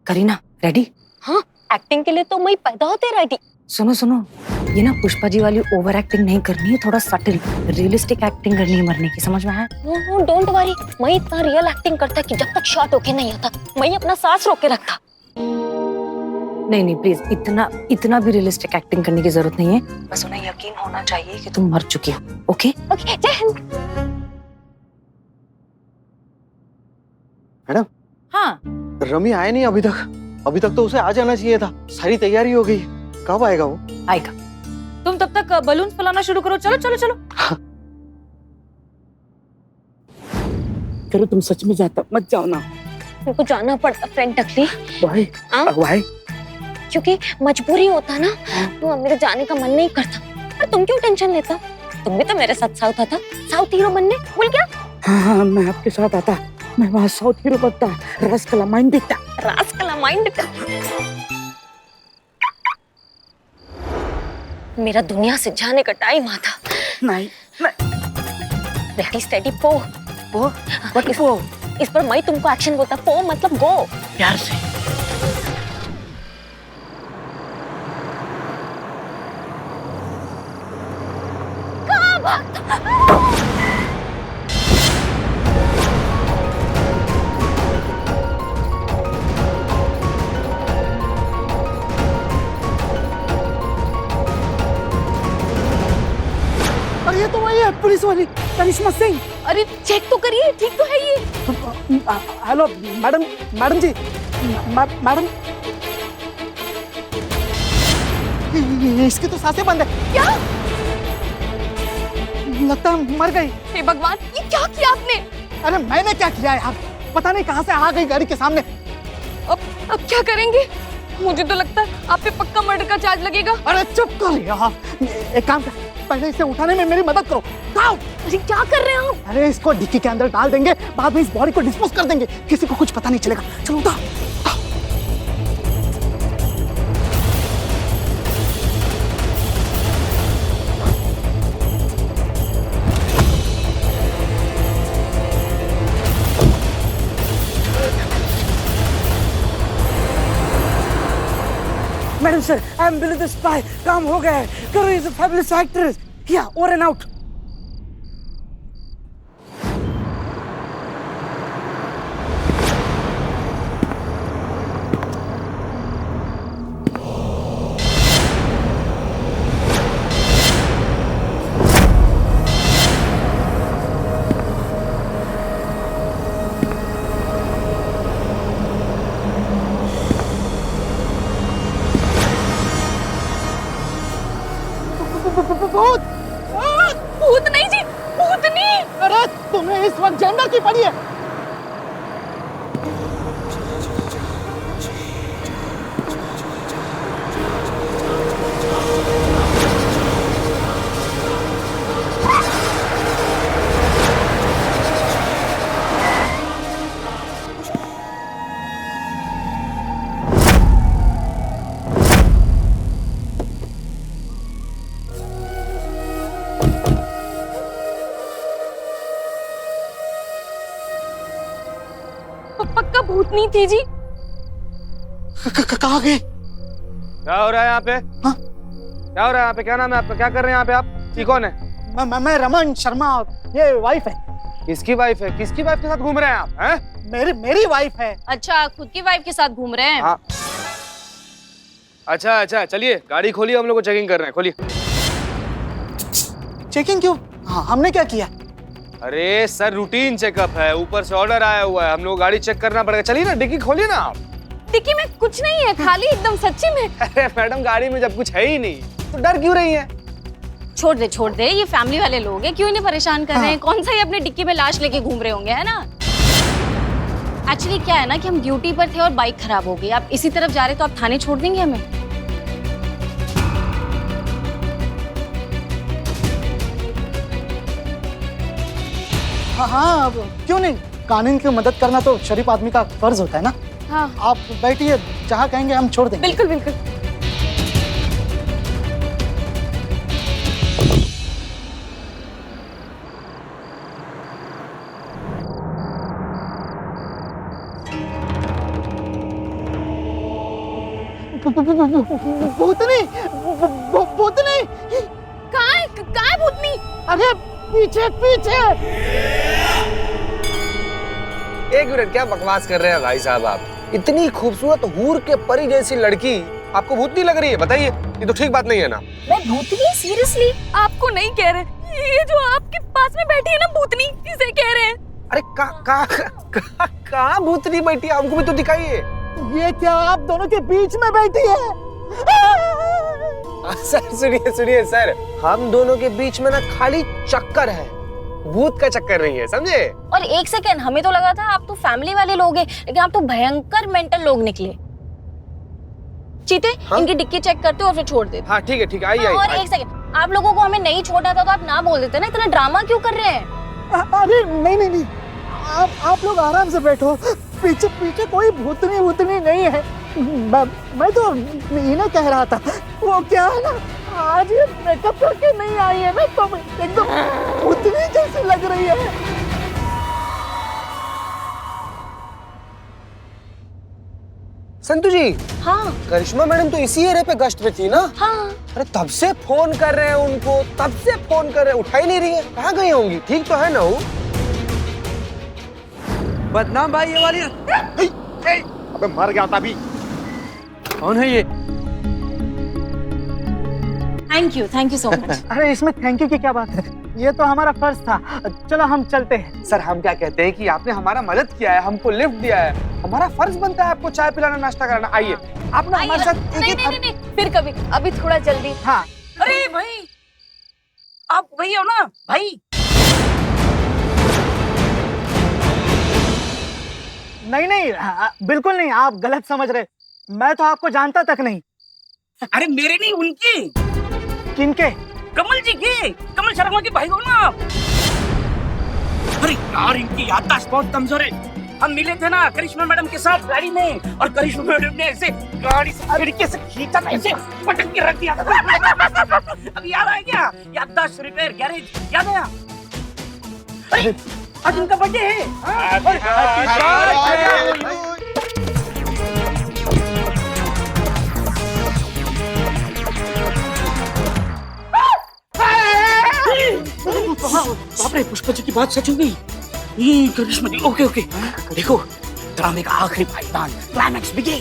Kareena ready? हाँ, acting के लिए तो मैं पैदा होते रेडी। सुनो सुनो, ये ना पुष्पा जी वाली ओवर एक्टिंग नहीं करनी है, थोड़ा सटल रियलिस्टिक एक्टिंग करनी है मरने की, समझ में आया? नो डोंट वरी, मैं इतना रियल एक्टिंग करता कि जब तक शॉट होके नहीं आता मैं अपना सांस रोक के रखता। नहीं नहीं प्लीज, इतना भी रियलिस्टिक एक्टिंग करने की जरूरत नहीं है, बस उन्हें यकीन होना चाहिए कि तुम मर चुकी हो। ओके ओके, जय हिंद। मैडम। हाँ रमी आया नहीं अभी तक तो उसे आ जाना चाहिए था, सारी तैयारी हो गई, कब आएगा वो? आएगा, तुम तब तक बलून फुलाना शुरू करो। चलो चलो चलो। करो, तुम सच में जाता मत जाओ ना। तुमको जाना पड़ता फ्रेंड टकली। भाई भाई, क्योंकि मजबूरी होता ना तो मेरे जाने का मन नहीं करता। पर तुम क्यों टेंशन लेता? तुम भी तो मेरे साथ साउथ आता, साउथ हीरो बनने, भूल गया? हाँ मैं आपके साथ आता, मैं वहाँ साउथ हीरो बनता, रसकला माइंड दिखता। रास्कला माइंड का। मेरा दुनिया से जाने का टाइम आता। नहीं रेडी स्टेडी पो। वो इस पर मैं तुमको एक्शन बोलता, पो मतलब गो। प्यार से। कहाँ भागता? अरे ये तो वही है, पुलिस वाली करिश्मा सिंह। अरे चेक तो करिए, ठीक तो है ये। हेलो मैडम जी, मैडम इसकी तो सांसें बंद है। क्या? लगता है मर गई। हे भगवान, ये क्या किया आपने? अरे मैंने क्या किया यार, पता नहीं कहाँ से आ गई गाड़ी के सामने। अब क्या करेंगे? मुझे तो लगता है आप पे पक्का मर्डर का चार्ज लगेगा। अरे चुप कर यार, एक काम कर, पहले इसे उठाने में मेरी मदद करो। अरे क्या कर रहे हैं आप? अरे इसको डिक्की के अंदर डाल देंगे, बाद में इस बॉडी को डिस्पोज कर देंगे, किसी को कुछ पता नहीं चलेगा। चलो उठा। Madam sir, I am Billy the spy, काम हो गया है। करो, इज अ फैबुलस एक्ट्रेस। या ओवर एंड आउट। भूत नहीं जी, भूतनी। अरे तुम्हें इस वक्त जेंडर की पड़ी है। पक्का भूतनी थी जी। कहाँ गए? क्या हो रहा है यहाँ पे? हाँ? क्या हो रहा है यहाँ पे? क्या नाम है आपका? क्या कर रहे हैं यहाँ पे आप? ये कौन है? मैं रमन शर्मा, ये वाइफ है। किसकी वाइफ है? किसकी वाइफ के साथ घूम रहे हैं आप? हैं? मेरी वाइफ है। अच्छा, खुद की वाइफ के साथ घूम रहे हैं? हाँ। अच्छा, चलिए गाड़ी खोलिए, हम लोग को चेकिंग कर रहे हैं, खोलिए। चेकिंग क्यों? हाँ, हमने क्या किया? अरे सर, रूटीन चेकअप है, ऊपर से ऑर्डर आया हुआ है, हम लोग गाड़ी चेक करना पड़ेगा। चलिए ना, डिक्की खोलिए ना आप। डिक्की में कुछ नहीं है, खाली एकदम सच्ची में। अरे मैडम, गाड़ी में जब कुछ है ही नहीं तो डर क्यों रही है? छोड़ दे, ये फैमिली वाले लोग हैं, क्यों इन्हें परेशान कर रहे हैं? कौन सा ये अपने डिक्की में लाश लेके घूम रहे होंगे, है ना? एक्चुअली क्या है ना कि हम ड्यूटी पर थे और बाइक खराब हो गई। आप इसी तरफ जा रहे तो आप थाने छोड़ देंगे हमें? हाँ, अब क्यों नहीं, कानून की मदद करना तो शरीफ आदमी का फर्ज होता है ना। हाँ, आप बैठिए, जहाँ कहेंगे हम छोड़ देंगे। बिल्कुल बिल्कुल। भूतनी, भूतनी कहाँ है भूतनी? अरे पीछे पीछे। एक मिनट, क्या बकवास कर रहे हैं भाई साहब आप? इतनी खूबसूरत हूर के परी जैसी लड़की आपको भूतनी लग रही है? बताइए, ये तो ठीक बात नहीं है ना। मैं भूतनी? सीरियसली आपको नहीं कह रहे, ये जो आपके पास में बैठी है ना भूतनी, इसे कह रहे हैं। अरे कहाँ भूतनी बैठी है? हमको भी तो दिखाइए। ये क्या आप दोनों के बीच में बैठी है? सर सुनिए सुनिए सर, हम दोनों के बीच में ना खाली चक्कर है, भूत का चक्कर नहीं है, समझे? और एक सेकेंड, हमें तो लगा था आप तो फैमिली वाले लोग हैं, लेकिन आप तो भयंकर मेंटल लोग निकले। चीते, हाँ? इनकी डिक्की चेक करते हो और फिर छोड़ देते। हाँ ठीक है आइए। और एक सेकेंड, आप लोगों को हमें नहीं छोड़ना था तो आप ना बोल देते ना, इतना ड्रामा क्यों कर रहे हैं? अरे नहीं, आप लोग आराम से बैठो। पीछे पीछे कोई भूतनी नहीं है। मैं तो इन्हें कह रहा था, वो क्या है ना, आज ये मेकअप करके नहीं आई है ना, तो एकदम भूतनी जैसी लग रही है। संतु जी, हाँ करिश्मा मैडम तो इसी एरिया पे गश्त पे थी ना? हाँ। अरे तब से फोन कर रहे हैं उनको, तब से फोन कर रहे हैं, उठा ही नहीं रही है। कहाँ गई होंगी? ठीक तो है ना वो? बदनाम भाई ये वाली। अबे मर गया था अभी। कौन है ये? Thank you so much. अरे इसमें थैंक यू की क्या बात है, ये तो हमारा फर्ज था। चलो हम चलते हैं। सर हम क्या कहते हैं कि आपने हमारा मदद किया है, हमको लिफ्ट दिया है, हमारा फर्ज बनता है आपको चाय पिलाना, नाश्ता कराना। आइए आप ना हमारे साथ नहीं, फिर कभी, अभी थोड़ा जल्दी। हाँ। अरे भाई, आप वही हो ना भाई? नहीं, बिल्कुल नहीं, आप गलत समझ रहे। मैं तो आपको जानता तक नहीं। अरे मेरे नहीं, उनके। किनके? कमल जी के, कमल शर्मा के भाई हो ना आप? अरे यार, इनकी याददाश्त बहुत कमजोर है। हम मिले थे ना करिश्मा मैडम के साथ गाड़ी में, और करिश्मा मैडम ने ऐसे गाड़ी से खिड़की से खींचा था, ऐसे पटक के रख दिया था। अभी याद आया क्या? याददाश्त रिपेयर गैरेज याद आया? अरे आज उनका बर्थडे है। बाप रे, पुष्पा जी की बात सच हो गई। ये करिश्मा जी, ओके देखो, ड्रामे का आखिरी पायदान, क्लाइमैक्स बिगे।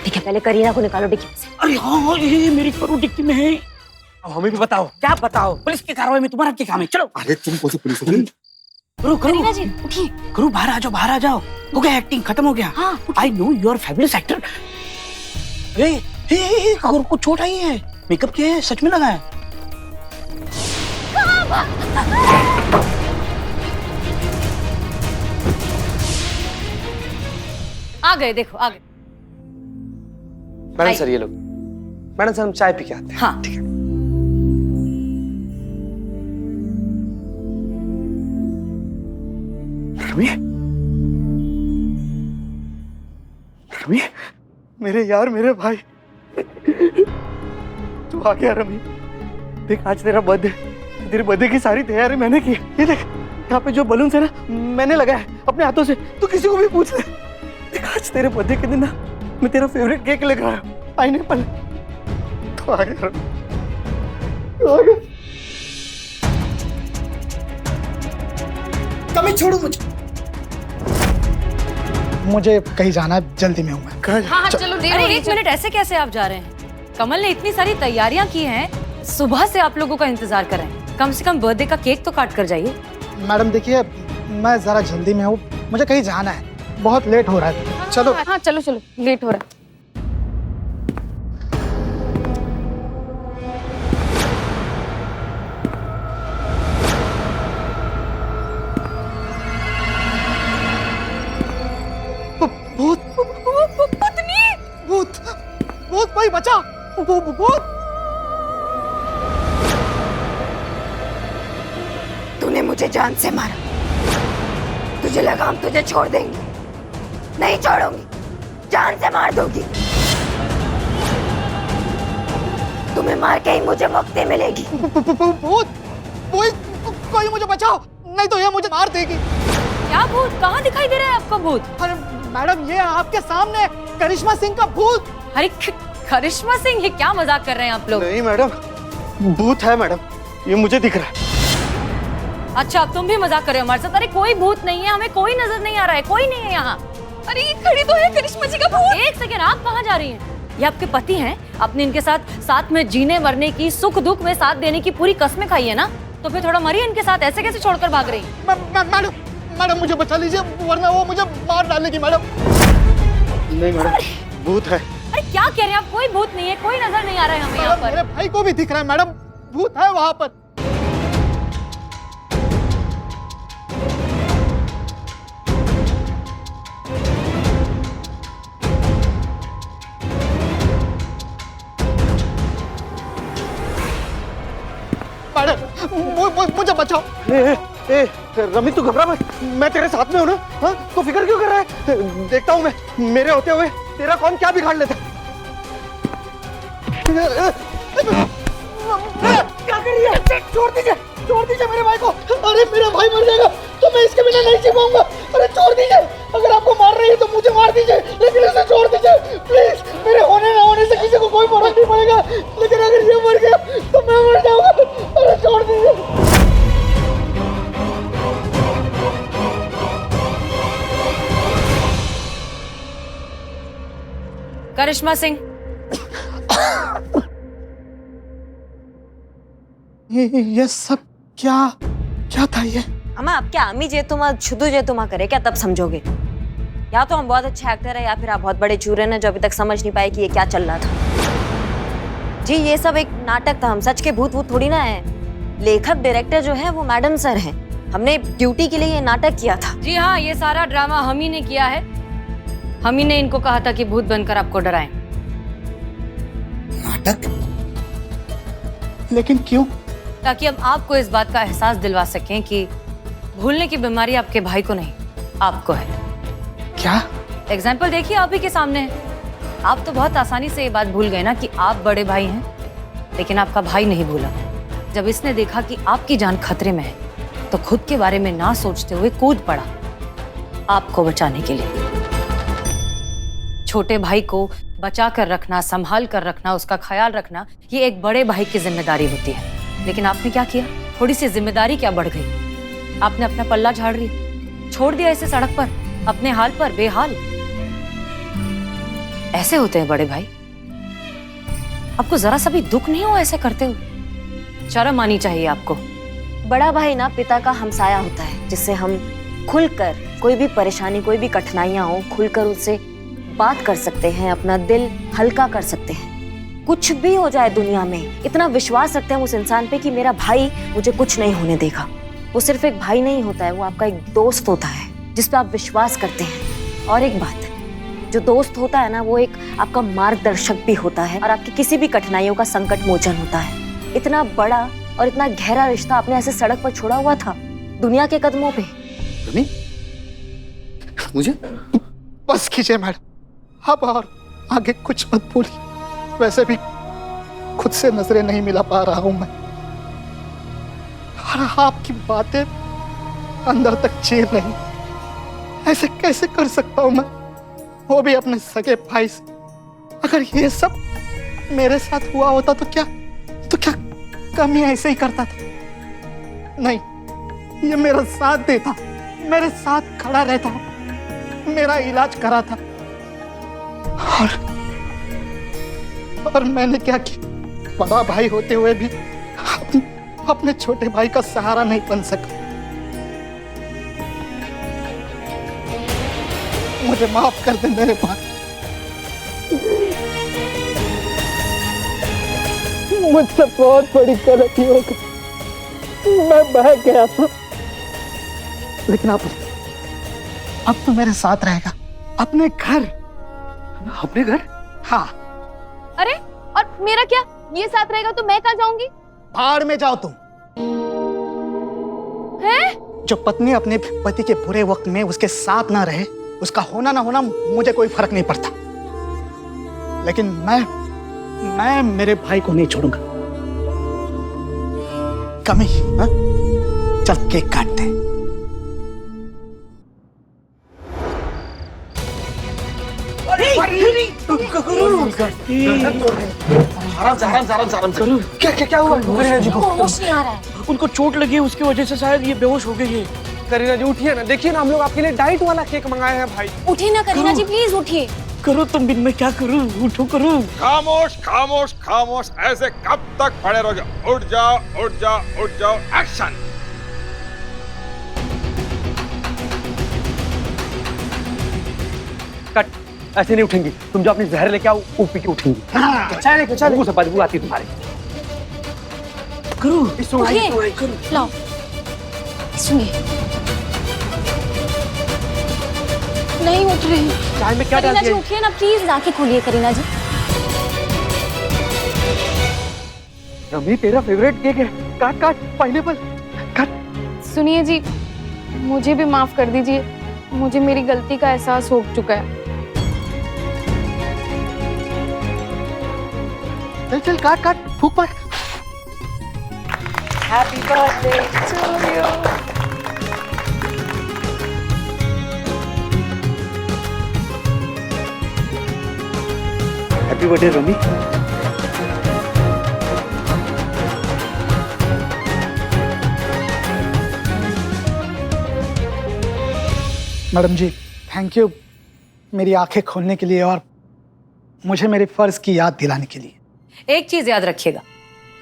ठीक है, पहले करीना को निकालो डिक्की में से। अरे हाँ, ये मेरी करू डिक्की में है। अब हमें भी बताओ। क्या बताओ? पुलिस की कार्रवाई में तुम्हारा क्या काम है? चलो। अरे तुम कौन सी पुलिस हो? करो करीना जी उठिए। करो, बाहर आ जाओ। हो गया, एक्टिंग खत्म हो गया। हाँ। I know you are fabulous actor. करो को चोट आई है, मेकअप किया है, सच में लगा है। आ गए, देखो आ गए। मैडम सर ये लोग। मैडम सर हम चाय पी के आते हैं। हाँ ठीक है। रमी, मेरे यार, मेरे भाई, तू आ गया रमी। देख आज तेरा बर्थडे, तेरे बर्थडे की सारी तैयारी मैंने की। ये देख यहाँ पे जो बलून है ना, मैंने लगाया है अपने हाथों से। तू किसी को भी पूछ ले। देख आज तेरे बर्थडे के दिन ना, मैं तेरा फेवरेट केक लेकर आया हूँ, पाइनएप्पल। तो आ गया रमी, आ गया। कमी छोड़ो मुझे कहीं जाना है, जल्दी में हूँ मैं। हाँ चलो। अरे एक मिनट, ऐसे कैसे आप जा रहे हैं? कमल ने इतनी सारी तैयारियां की हैं, सुबह से आप लोगों का इंतजार कर रहे हैं। कम से कम बर्थडे का केक तो काट कर जाइए। मैडम देखिए, मैं जरा जल्दी में हूँ, मुझे कहीं जाना है, बहुत लेट हो रहा है। चलो। हाँ चलो, लेट हो रहा है। भूत, भूत, भूत भाई बचा, भूत। तूने मुझे जान से मारा, तुझे लगा हम तुझे छोड़ देंगे? नहीं छोड़ूंगी, जान से मार दूंगी। तुम्हें मार के ही मुझे मुक्ति मिलेगी। भूत, कोई मुझे बचाओ, नहीं तो ये मुझे मार देगी। क्या भूत? कहाँ दिखाई दे रहा है आपका भूत? अरे मैडम, ये आपके सामने करिश्मा सिंह का भूत। अरे करिश्मा सिंह, ये क्या मजाक कर रहे हैं आप लोग? नहीं मैडम, भूत है मैडम, ये मुझे दिख रहा है। अच्छा, अब तुम भी मजाक कर रहे हो हमारे साथ? अरे कोई भूत नहीं है, हमें कोई नजर नहीं आ रहा है, कोई नहीं है यहाँ। अरे ये खड़ी तो है करिश्मा जी का भूत। एक सेकेंड, आप कहाँ जा रही हैं? ये आपके पति हैं, आपने इनके साथ में जीने मरने की, सुख दुख में साथ देने की पूरी कस्में खाई है ना, तो फिर थोड़ा मरिए इनके साथ, ऐसे कैसे छोड़कर भाग रही हैं? मैडम मुझे बचा लीजिए, वरना वो मुझे मार डालेगी मैडम। नहीं मैडम, भूत है। अरे क्या कह रहे हैं आप? कोई भूत नहीं है, कोई नजर नहीं आ रहा है हमें यहाँ पर। मेरे भाई को भी दिख रहा है मैडम, भूत है वहाँ पर। मैडम मुझे बचाओ। ए, रमी तू घबरा मत, मैं तेरे साथ में हूँ ना। हाँ, तो फिक्र क्यों कर रहा है? देखता हूँ मैं, मेरे होते हुए तेरा कौन क्या बिगाड़ लेता। क्या कर रही है? छोड़ दीजिए मेरे भाई को। अरे मेरा भाई मर जाएगा तो मैं इसके बिना नहीं जी पाऊंगा। अरे छोड़ दीजिए, अगर आपको मार रही है तो मुझे मार दीजिए, लेकिन इसे छोड़ दीजिए प्लीज। मेरे होने ना होने से किसी को कोई फर्क नहीं पड़ेगा, लेकिन अगर ये मर गया तो मैं मर जाऊंगा। अरे छोड़ दीजिए। करिश्मा सिंह, ये सब क्या था ये? अम्मा, अब क्या अम्मी जे तुम शुद्ध जे तुम करे क्या, तब समझोगे। या तो हम बहुत अच्छे एक्टर है, या फिर आप बहुत बड़े चूरन हैं जो अभी तक समझ नहीं पाए कि ये क्या चल रहा था। जी ये सब एक नाटक था, हम सच के भूत वूत थोड़ी ना है। लेखक डायरेक्टर जो है वो मैडम सर हैं, हमने ड्यूटी के लिए ये नाटक किया था। जी हाँ, ये सारा ड्रामा हम ही ने किया है। हम ही ने इनको कहा था कि भूत बनकर आपको डराएं। नाटक? लेकिन क्यों? ताकि हम आपको इस बात का एहसास दिलवा सकें कि भूलने की बीमारी आपके भाई को नहीं, आपको है। क्या? एग्जाम्पल देखिए, आप ही के सामने है। आप तो बहुत आसानी से ये बात भूल गए ना कि आप बड़े भाई हैं, लेकिन आपका भाई नहीं भूला। जब इसने देखा कि आपकी जान खतरे में है, तो खुद के बारे में ना सोचते हुए कूद पड़ा आपको बचाने के लिए। छोटे भाई को बचा कर रखना, संभाल कर रखना, उसका ख्याल रखना, ये एक बड़े भाई की जिम्मेदारी होती है। लेकिन आपने क्या किया? थोड़ी सी जिम्मेदारी क्या बढ़ गई? आपने अपना पल्ला झाड़ लिया, छोड़ दिया इसे सड़क पर, अपने हाल पर बेहाल। ऐसे होते हैं बड़े भाई। आपको जरा सा भी दुख नहीं हो ऐसे करते हुए? शर्म आनी चाहिए आपको। बड़ा भाई ना पिता का हमसाया होता है, जिससे हम खुलकर कोई भी परेशानी, कोई भी कठिनाइयां हो, खुलकर उससे बात कर सकते हैं, अपना दिल हल्का कर सकते हैं। कुछ भी हो जाए दुनिया में, इतना विश्वास रखते हैं उस इंसान पे कि मेरा भाई मुझे कुछ नहीं होने देगा। वो सिर्फ एक भाई नहीं होता है, वो आपका एक दोस्त होता है जिस पे आप विश्वास करते हैं। और एक बात, जो दोस्त होता है ना, वो एक आपका मार्गदर्शक भी होता है और आपकी किसी भी कठिनाइयों का संकट मोचन होता है। इतना बड़ा और इतना गहरा रिश्ता आपने ऐसे सड़क पर छोड़ा हुआ था, दुनिया के कदमों पे। रमी, मुझे बस कीजिए मैडम, अब और आगे कुछ मत बोलिए। वैसे भी खुद से नजरें नहीं मिला पा रहा हूं मैं, और आपकी बातें अंदर तक चीर नहीं। ऐसे कैसे कर सकता हूं मैं, वो भी अपने सगे भाई से? अगर ये सब मेरे साथ हुआ होता तो क्या कमी ऐसे ही करता था? नहीं, ये मेरा साथ देता, मेरे साथ खड़ा रहता, मेरा इलाज करा था। और मैंने क्या किया? बड़ा भाई होते हुए भी अपने छोटे भाई का सहारा नहीं बन सका। मुझे माफ कर दे मेरे भाई, मुझसे बहुत बड़ी गलती हो गई, मैं बह गया था। लेकिन अब तो मेरे साथ रहेगा, अपने घर। अपने घर? हाँ। अरे और मेरा क्या? ये साथ रहेगा तो मैं कहाँ जाऊंगी? भाड़ में जाओ तुम। हैं? जो पत्नी अपने पति के बुरे वक्त में उसके साथ ना रहे, उसका होना ना होना मुझे कोई फर्क नहीं पड़ता, लेकिन मैं मेरे भाई को नहीं छोड़ूंगा। कमी, हाँ? चल केक काटते हैं। आराम से आराम से आराम से आराम से। क्या हुआ करीना जी को? होश नहीं आ रहा है। उनको चोट लगी है, उसकी वजह से शायद ये बेहोश हो गई है। करीना जी उठिए ना, देखिए ना हम लोग आपके लिए डाइट वाला केक मंगाए हैं भाई। उठिए ना करीना जी, प्लीज उठिए। करो तुम बिन, मैं क्या करूँ? उठो करो। खामोश खामोश खामोश, ऐसे कब तक खड़े रहोगे? उठ जाओ उठ जाओ उठ जाओ, एक्शन। कट, ऐसे नहीं उठेंगी। तुम जो अपनी जहर लेके आओ वो पी के उठेंगी। चले मुंह से बदबू आती है तुम्हारी। करो। उठिए, लाओ सुनिए। नहीं उठ रही। चाय में क्या करीना डालती जी है? उठिए ना प्लीज, आंखें खोलिए करीना जी। रमी तेरा फेवरेट केक है। काट काट, पाइनएप्पल काट। सुनिए जी, मुझे भी माफ कर दीजिए। मुझे मेरी गलती का एहसास हो चुका है। चल चल काट काट, फूक मार। Happy birthday Rami. Madam ji thank you मेरी आंखें खोलने के लिए और मुझे मेरे फर्ज की याद दिलाने के लिए। एक चीज याद रखिएगा,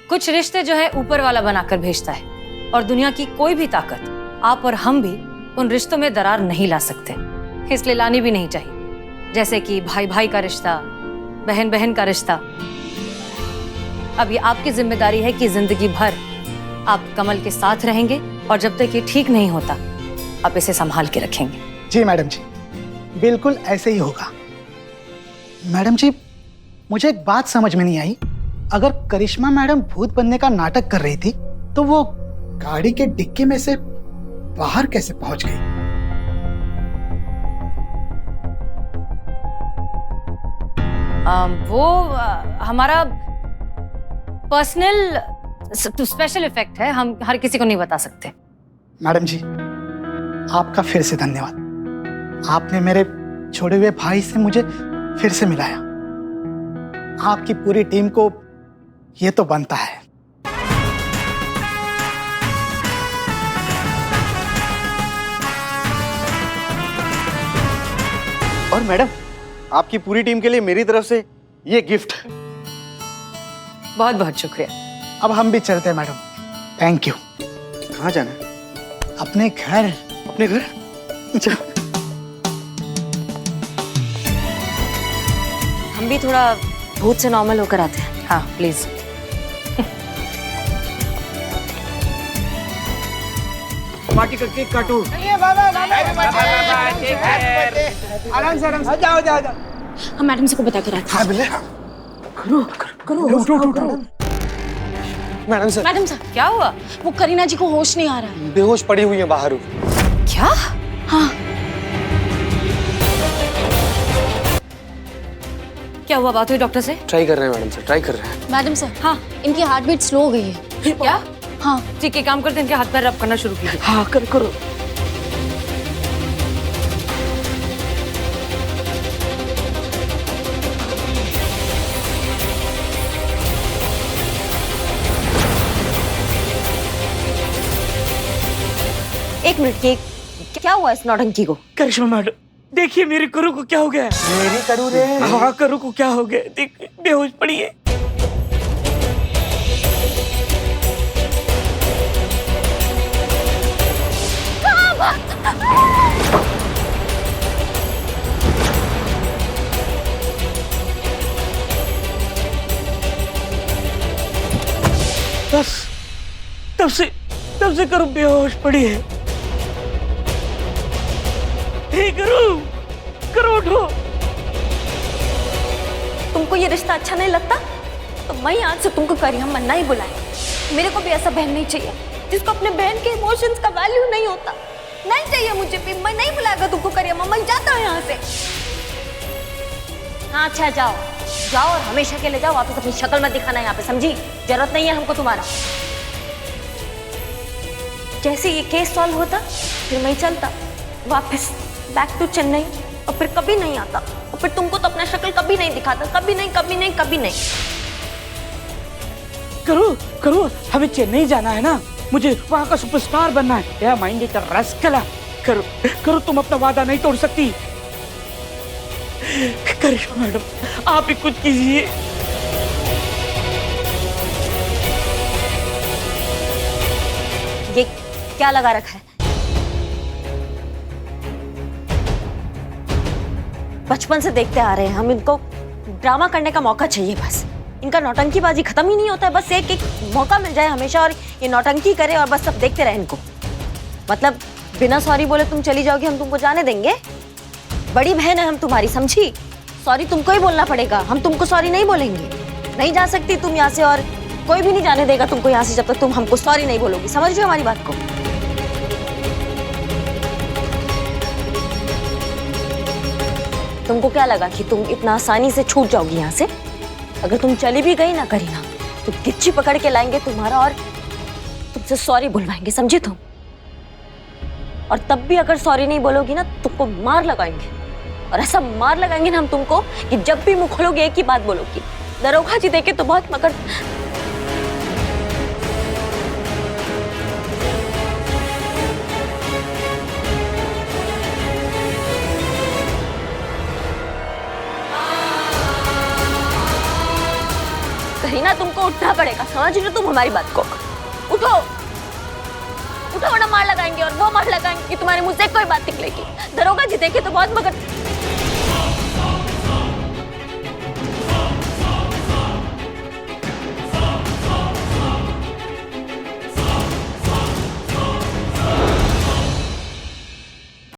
कुछ रिश्ते जो है ऊपर वाला बनाकर भेजता है, और दुनिया की कोई भी ताकत, आप और हम भी उन रिश्तों में दरार नहीं ला सकते, इसलिए लानी भी नहीं चाहिए। जैसे कि भाई भाई का रिश्ता, बहन बहन का रिश्ता। अब ये आपकी जिम्मेदारी है कि जिंदगी भर आप कमल के साथ रहेंगे, और जब तक ये ठीक नहीं होता आप इसे संभाल के रखेंगे। जी मैडम जी, बिल्कुल ऐसे ही होगा। मैडम जी मुझे एक बात समझ में नहीं आई, अगर करिश्मा मैडम भूत बनने का नाटक कर रही थी तो वो गाड़ी के डिक्की में से बाहर कैसे पहुंच गई? वो हमारा पर्सनल स्पेशल इफेक्ट है, हम हर किसी को नहीं बता सकते। मैडम जी आपका फिर से धन्यवाद, आपने मेरे छोड़े हुए भाई से मुझे फिर से मिलाया। आपकी पूरी टीम को ये तो बनता है। और मैडम आपकी पूरी टीम के लिए मेरी तरफ से ये गिफ्ट। बहुत बहुत शुक्रिया। अब हम भी चलते हैं मैडम। Thank you. कहाँ जाना है? अपने घर। अपने घर? अच्छा। हम भी थोड़ा भूत से नॉर्मल होकर आते हैं। हाँ प्लीज। पार्टी का केक काटो। आराम से जाओ जाओ जाओ। हम मैडम से को बता कर आते हैं। मैडम सर, मैडम साहब क्या हुआ? वो करीना जी को होश नहीं आ रहा है। बेहोश पड़ी हुई है बाहर। क्या? हाँ क्या हुआ? बात हुई डॉक्टर से? ट्राई कर रहे हैं मैडम सर, ट्राई कर रहे हैं। मैडम साहब, हाँ इनकी हार्ट बीट स्लो हो गई है। क्या? हाँ ठीक है, काम करते हैं, इनके हाथ पैर रब करना शुरू कीजिए। हाँ करो करो। एक मिनट, ये क्या हुआ इस नौटंकी को? करिश्मा मैडम देखिए मेरे करू को क्या हो गया है। मेरी करूँ रे। हाँ करू को क्या हो गया, देख बेहोश पड़ी है। बस तब से करू बेहोश पड़ी है। हे करो उठो। तुमको ये रिश्ता अच्छा नहीं लगता तो मैं आज से तुमको करिया मन्ना ही बुलाए। मेरे को भी ऐसा बहन नहीं चाहिए जिसको अपने बहन के इमोशंस का वैल्यू नहीं होता। नहीं चाहिए मुझे भी। मैं नहीं बुलाएगा तुमको करिया। मम्मा जाता हूँ यहाँ से। हाँ अच्छा जाओ जाओ और हमेशा के लिए जाओ। वापस अपनी शक्ल मत दिखाना यहाँ पे, समझी? जरूरत नहीं है हमको तुम्हारा। जैसे ये केस सॉल्व होता फिर मैं चलता वापस बैक टू चेन्नई और फिर कभी नहीं आता। फिर तुमको तो अपना शक्ल कभी नहीं दिखाता, कभी नहीं कभी नहीं कभी नहीं। करो करो, हमें चेन्नई जाना है ना, मुझे वहाँ का सुपरस्टार बनना है। या माइंड का रस्कला, करो करो, तुम अपना वादा नहीं तोड़ सकती। करिश्मा मैडम, आप ही कुछ कीजिए। ये क्या लगा रखा है? बचपन से देखते आ रहे हैं हम, इनको ड्रामा करने का मौका चाहिए बस। इनका नौटंकीबाजी खत्म ही नहीं होता है, बस एक एक मौका मिल जाए हमेशा और ये नौटंकी करे और बस सब देखते रहे इनको। मतलब बिना सॉरी बोले तुम चली जाओगी, हम तुमको जाने देंगे? बड़ी बहन है हम तुम्हारी, समझी? सॉरी तुमको ही बोलना पड़ेगा, हम तुमको सॉरी नहीं बोलेंगे। नहीं जा सकती तुम यहाँ से और कोई भी नहीं जाने देगा तुमको यहाँ से जब तक तुम हमको सॉरी नहीं बोलोगी। समझ रहे हो हमारी बात को? तुमको क्या लगा कि तुम इतना आसानी से छूट जाओगी यहाँ से? अगर तुम चली भी गई ना करीना, तो गिच्ची पकड़ के लाएंगे तुम्हारा और तुमसे सॉरी बुलवाएंगे, समझे तुम? और तब भी अगर सॉरी नहीं बोलोगी ना, तुमको मार लगाएंगे। और ऐसा मार लगाएंगे ना हम तुमको कि जब भी मुंह खोलोगे एक ही बात बोलोगी, दरोगा जी देखे तो बहुत मगर करीना तुमको उठना पड़ेगा, समझ रहे हो तुम हमारी बात को? उठो उठो, वरना मार लगाएंगे और वो मार लगाएंगे कि तुम्हारे मुंह से कोई बात निकलेगी। दरोगा जी देखे तो बहुत मगर